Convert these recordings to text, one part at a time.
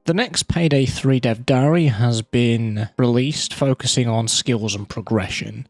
The next Payday 3 dev diary has been released, focusing on skills and progression.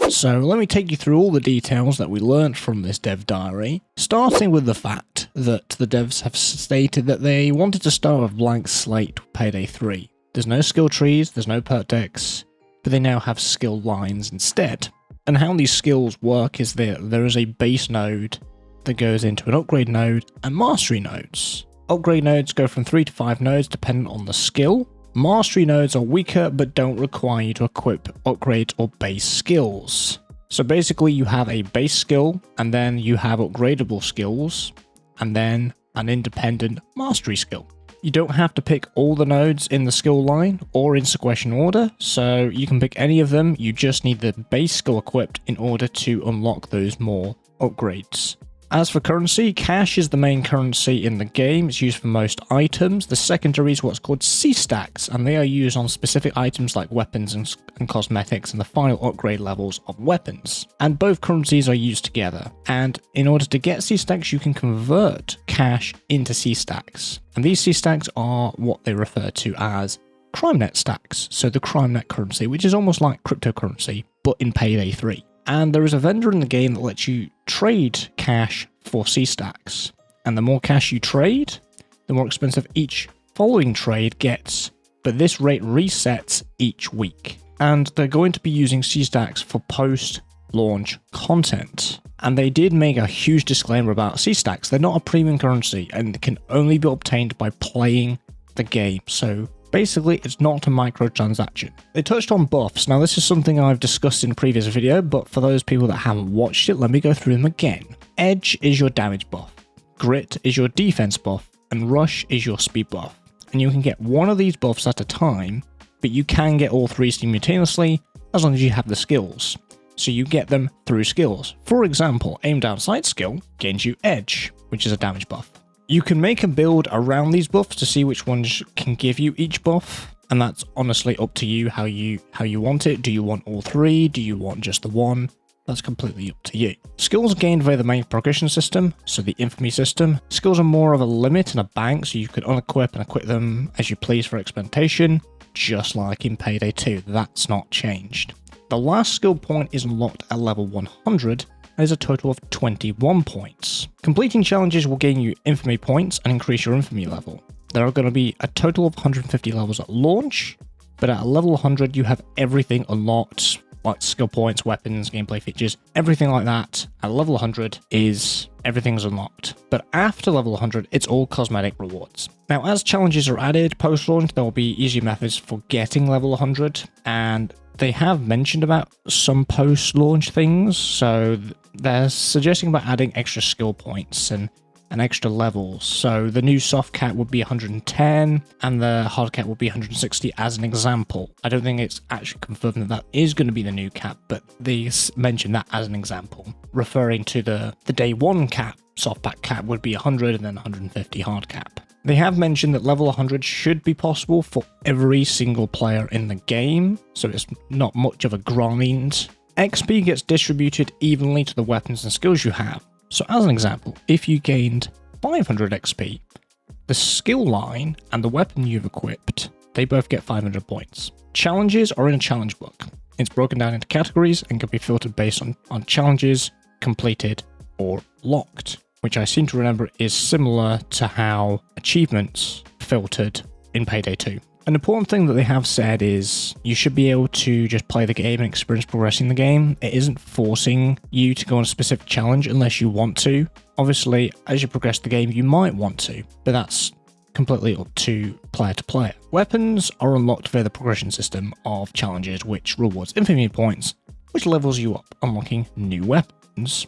So let me take you through all the details that we learnt from this dev diary, starting with the fact that the devs have stated that they wanted to start with blank slate with Payday 3. There's no skill trees, there's no perk decks, but they now have skill lines instead. And how these skills work is that there is a base node that goes into an upgrade node and mastery nodes. Upgrade nodes go from 3 to 5 nodes depending on the skill. Mastery nodes are weaker but don't require you to equip upgrade or base skills. So basically you have a base skill and then you have upgradable skills and then an independent mastery skill. You don't have to pick all the nodes in the skill line or in sequential order, so you can pick any of them. You just need the base skill equipped in order to unlock those more upgrades. As for currency, cash is the main currency in the game. It's used for most items. The secondary is what's called C-stacks, and they are used on specific items like weapons and cosmetics and the final upgrade levels of weapons. And both currencies are used together. And in order to get C-stacks, you can convert cash into C-stacks. And these C-stacks are what they refer to as CrimeNet stacks. So the CrimeNet currency, which is almost like cryptocurrency, but in Payday 3. And there is a vendor in the game that lets you trade cash for C-stacks. And the more cash you trade, the more expensive each following trade gets. But this rate resets each week. And they're going to be using C-stacks for post-launch content. And they did make a huge disclaimer about C-stacks. They're not a premium currency and can only be obtained by playing the game. So basically, it's not a microtransaction. They touched on buffs. Now, this is something I've discussed in a previous video, but for those people that haven't watched it, let me go through them again. Edge is your damage buff, Grit is your defense buff, and Rush is your speed buff. And you can get one of these buffs at a time, but you can get all three simultaneously as long as you have the skills. So you get them through skills. For example, Aim Down Sight skill gains you Edge, which is a damage buff. You can make a build around these buffs to see which ones can give you each buff, and that's honestly up to you how you want it. Do you want all three? Do you want just the one? That's completely up to you. Skills are gained via the main progression system, so the Infamy system. Skills are more of a limit and a bank, so you can unequip and equip them as you please for experimentation, just like in Payday 2. That's not changed. The last skill point is unlocked at level 100, and is a total of 21 points. Completing challenges will gain you Infamy points and increase your Infamy level. There are going to be a total of 150 levels at launch, but at level 100 you have everything unlocked, like skill points, weapons, gameplay features, everything like that. At level 100 everything's unlocked. But after level 100, it's all cosmetic rewards. Now, as challenges are added post-launch, there will be easier methods for getting level 100, and they have mentioned about some post-launch things, so they're suggesting about adding extra skill points and extra levels. So the new soft cap would be 110 and the hard cap would be 160 as an example. I don't think it's actually confirmed that that is going to be the new cap, but they mentioned that as an example, referring to the day one cap. Soft pack cap would be 100 and then 150 hard cap. They have mentioned that level 100 should be possible for every single player in the game, so it's not much of a grind. XP gets distributed evenly to the weapons and skills you have. So as an example, if you gained 500 XP, the skill line and the weapon you've equipped, they both get 500 points. Challenges are in a challenge book. It's broken down into categories and can be filtered based on challenges completed or locked, which I seem to remember is similar to how achievements filtered in Payday 2. An important thing that they have said is you should be able to just play the game and experience progressing the game. It isn't forcing you to go on a specific challenge unless you want to. Obviously, as you progress the game, you might want to, but that's completely up to player. Weapons are unlocked via the progression system of challenges, which rewards Infamy points, which levels you up, unlocking new weapons.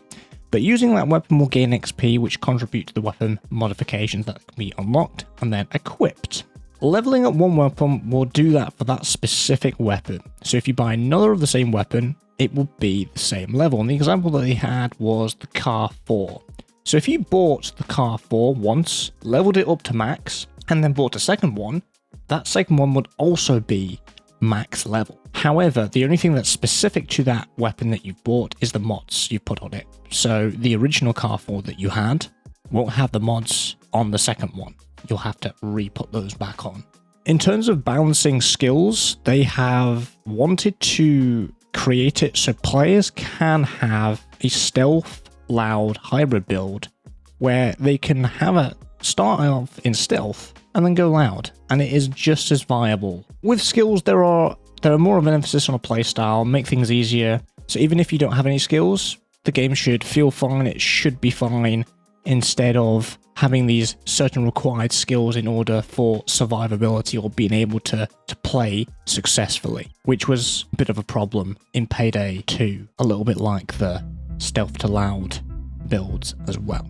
But using that weapon will gain XP, which contribute to the weapon modifications that can be unlocked and then equipped. Leveling up one weapon will do that for that specific weapon. So if you buy another of the same weapon, it will be the same level. And the example that they had was the Car 4. So if you bought the Car 4 once, leveled it up to max, and then bought a second one, that second one would also be max level. However, the only thing that's specific to that weapon that you've bought is the mods you put on it. So the original Car 4 that you had won't have the mods on the second one. you'll have to re-put those back on. In terms of balancing skills, they have wanted to create it so players can have a stealth loud hybrid build where they can have a start off in stealth and then go loud, and it is just as viable. With skills, there are more of an emphasis on a playstyle, make things easier. So even if you don't have any skills, the game should feel fine, it should be fine, instead of having these certain required skills in order for survivability or being able to play successfully, which was a bit of a problem in Payday 2, a little bit like the stealth to loud builds as well.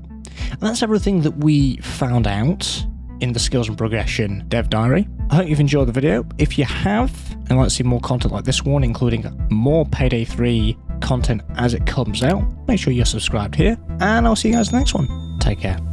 And that's everything that we found out in the skills and progression dev diary. I hope you've enjoyed the video. If you have and like to see more content like this one, including more Payday 3 content as it comes out, make sure you're subscribed here, and I'll see you guys in the next one. Take care.